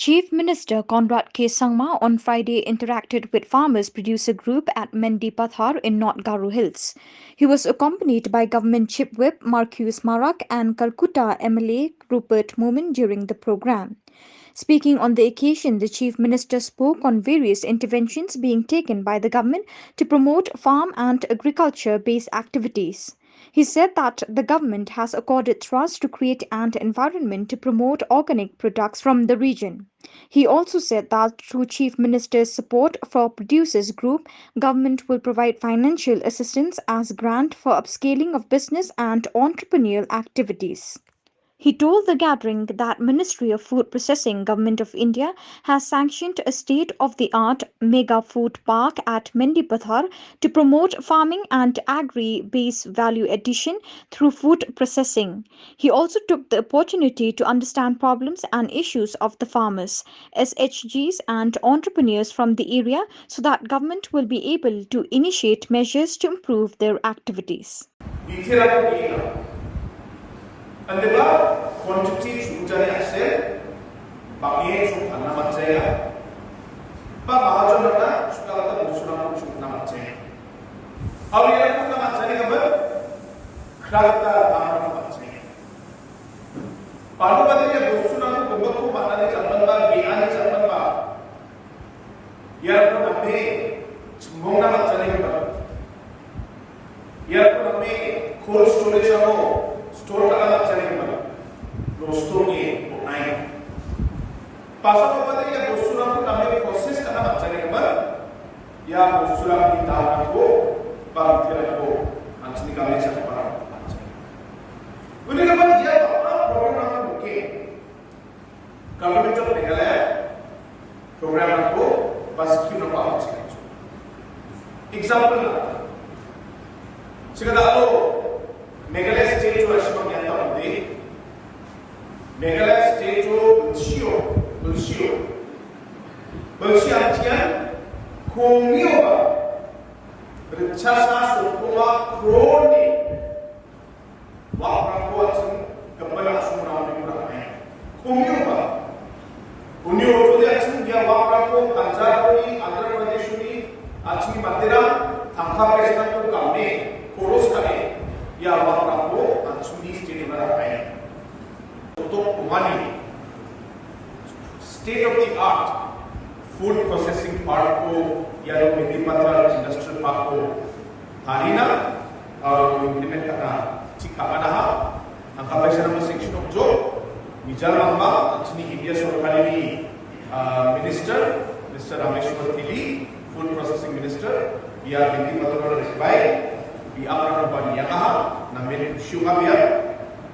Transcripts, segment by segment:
Chief Minister Conrad K. Sangma on Friday interacted with farmers producer group at Mendi Pathar in North Garo Hills. He was accompanied by Government Chief Whip Marcus Marak and Calcutta MLA Rupert Moomin during the program. Speaking on the occasion, the Chief Minister spoke on various interventions being taken by the government to promote farm and agriculture-based activities. He said that the government has accorded thrust to create an environment to promote organic products from the region. He also said that through Chief Minister's support for Producers Group, government will provide financial assistance as grant for upscaling of business and entrepreneurial activities. He told the gathering that Ministry of Food Processing Government of India has sanctioned a state-of-the-art mega food park at Mendipathar to promote farming and agri-based value addition through food processing. He also took the opportunity to understand problems and issues of the farmers, SHGs and entrepreneurs from the area so that government will be able to initiate measures to improve their activities. Andeba quantity sujani ase bagi su panna macaya ba mahajon na sukata busuna sukna macaya awliya sukna macaya kabar khalata amana macaya palu bade ya busuna ko bumbu panna ni chapan ba biani chapan ba yar ko namme chungna macaya kabar yar ko namme cold storage ho store का चले बना दोस्तों के उन्नाई पासा को पता है दोस्तों को कमें प्रोसेस करना चले बना या दोस्तों की ताकत को बांधकर को अंचनी का लेकर पड़ा उन्हें कब यह अपना प्रोग्राम को गवर्नमेंट ऑफ मेघालय प्रोग्राम को बस क्यों न पास करें example सिकदालो Meghalaya state to Ashima Yanta Mode, Meghalaya state to Bulshio Antian, Komioba, Richasa Sopoma, Crony, Wapakoatan, Kabala Sumana, Komioba, Unio to the Action, Yawako, Kanjari, Andhra Pradeshuni, Achi Matera, Tampa President Kame, Koroskane. या वापरा को अंशुनी state में रखा है तो कुमानी state of the art food processing park को या लोग मेदिपात्रा इंडस्ट्रियल पार्क को हारीना और इम्प्लीमेंट करना ठीक करना है अंका पैसा नंबर सेक्शन ऑफ जो मिजाल लंबा अंशुनी इंडिया सरकार की minister mister Rameshwar Teli food processing minister या मेदिपात्रा रिक्वाय di apa namanya yang aha namanya syuhabia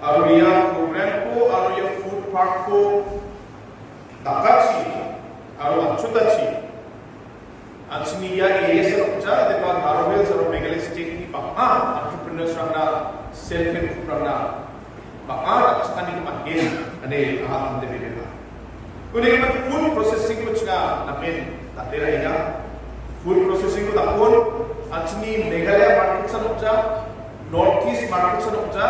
aruya program ko aruya food park ko dakachi aru achutachi achni ya area sarupcha depa Garo Hills aru Meghalaya state ni baka entrepreneurs rangna self help group rangna baka achani ko again ane aha ande bela kuni ma food processing ko chga namen tatera ina food processing ko dakon Achni Meghalaya market sanopja, Northeast market sanopja,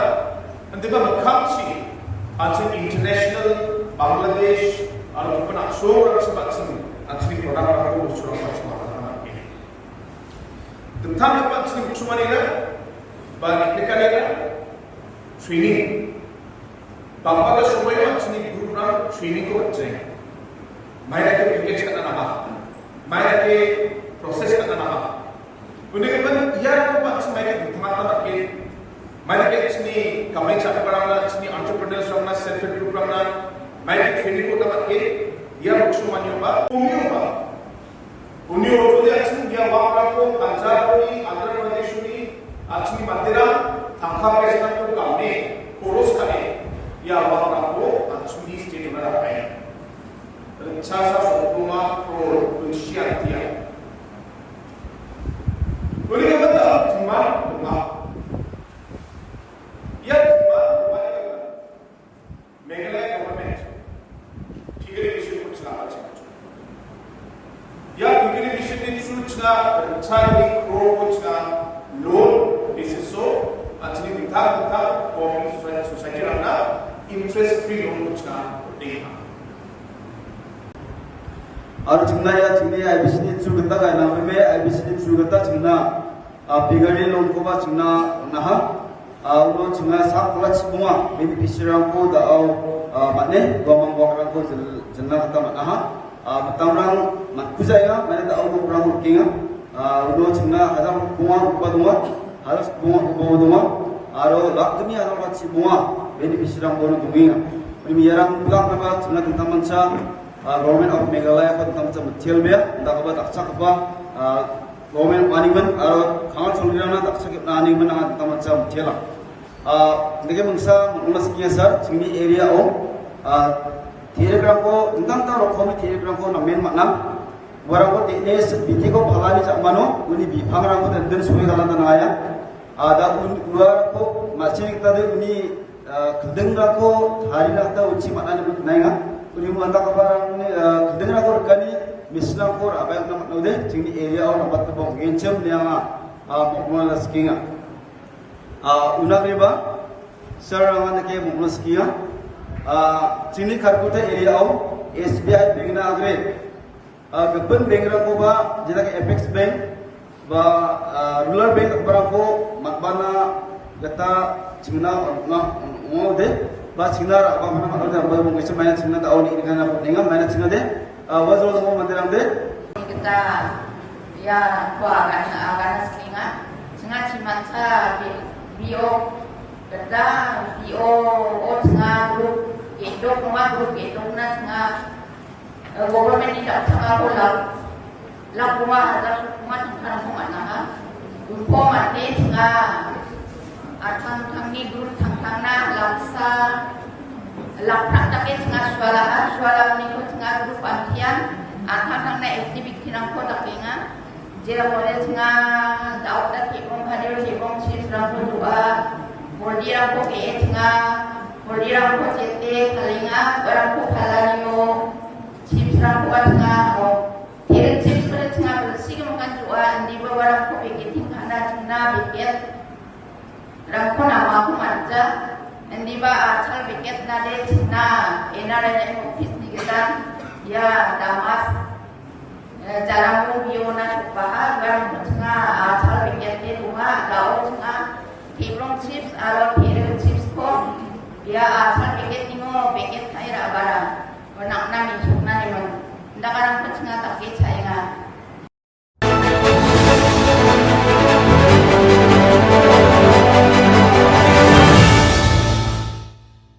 and they become Kamchi, Achni international, Bangladesh, and open up so much Achni product of the The time of Achni Chumanina, but Nikalina, training. Papa Shomoy Achni group run training ko chain. Maina ke package karna nama, Maina ke process karna nama. उन्हें बन यार को बात से मैंने दिमाग में रखे मैंने के इसने कमाई चालू कराना इसने एंटरप्रेन्योर्स रखना सेल्फ हेल्प ग्रुप रखना मैंने ट्रेनिंग को तब के यार कुछ मानियों उन्हें तो दे इसने यार वापरा को पंजाब को आंध्र प्रदेश को इसने मदिरा थांखा प्रेसिडेंट को कामने कोरोस करे यार वापरा को इसने स्टेट में रखा है अच्छा सा सोपुमा pro कुशियातिया Boleh betul, cuma ya cuma Meghalaya government figure issue कुछ ना बचे या figure issue ने कुछ ना अच्छा crore कुछ ना loan basis so actually kita cooperative society रखना interest free loan कुछ ना देना Aru cingna ya cingni IBC surgata ka na me IBC surgata cingna bigari long ko ba cingna naha uno cingna sak kala cibunga me pisirang ko da au matne gomang bokran ko jenna kata naha betamrang matpujaya mana da au berang kinga uno cingna hadam bunga ba dunga harus bunga ba dunga aru lakmi hadam ka cibunga me pisirang ko dunga ini yarang pulang nama cingna tentang manca Government of Meghalaya ko tam tam thelbia da ko tak chak ba government maniman aro khangal solirana tak chak nani man ang tam tam thela nege mungsa munas kiya sar chingni area o telegram ko ndang ta rokhomi telegram ko na men makna warang ko tene biti ko phalani chak mano uni bi phangrang ko den sumi galan na aya da ulwa ko masini ta de uni kendeng ra ko hari na ta uchi makna ni nainga Uni manta kabarang ni kedengar aku rekani misna kor apa yang nama node cingni area orang dapat kebong gencem dia mukmul skinga unak riba serangan ke mukmul skinga cingni karkuta area SBI bank na agre kepen bank rako ba jika ke Apex Bank ba rural bank barang ko makbana kata cingna ngode Ba cingna apa mana mana dah baru mungkin mana cingna dah awal ini kan apa dengar mana cingna deh wajib orang mau mandiran deh kita ya akan sekinga cingna cimanca bio kita bio cingna grup itu na cingna government ini tak cingna pulau lag rumah ada rumah cingna rumah nama grupo mati cingna thang ni grup thang na laksa laprak take cingna suara ni ko cingna grup antian thang na activity nang ko takenga jera boleh cingna daud da ki bom hadir ki bom sis rang ko dua bodi rang ko ke cingna bodi rang ko cete kalinga barang ko kalanyo chips rang ko cingna tere chips ko cingna bersih makan dua di barang ko ke ting kana cingna biket Rangko nama aku manja, nanti asal biket nade cina, enaranya office ni kita, ya damas, jarang pun biona supaya barang cina asal biket di rumah, gaul cina, kiprong chips, alo kirim chips ko, ya asal biket ningo biket kaya barang, nak nami cina ni man, ndak orang cina tak kecaya.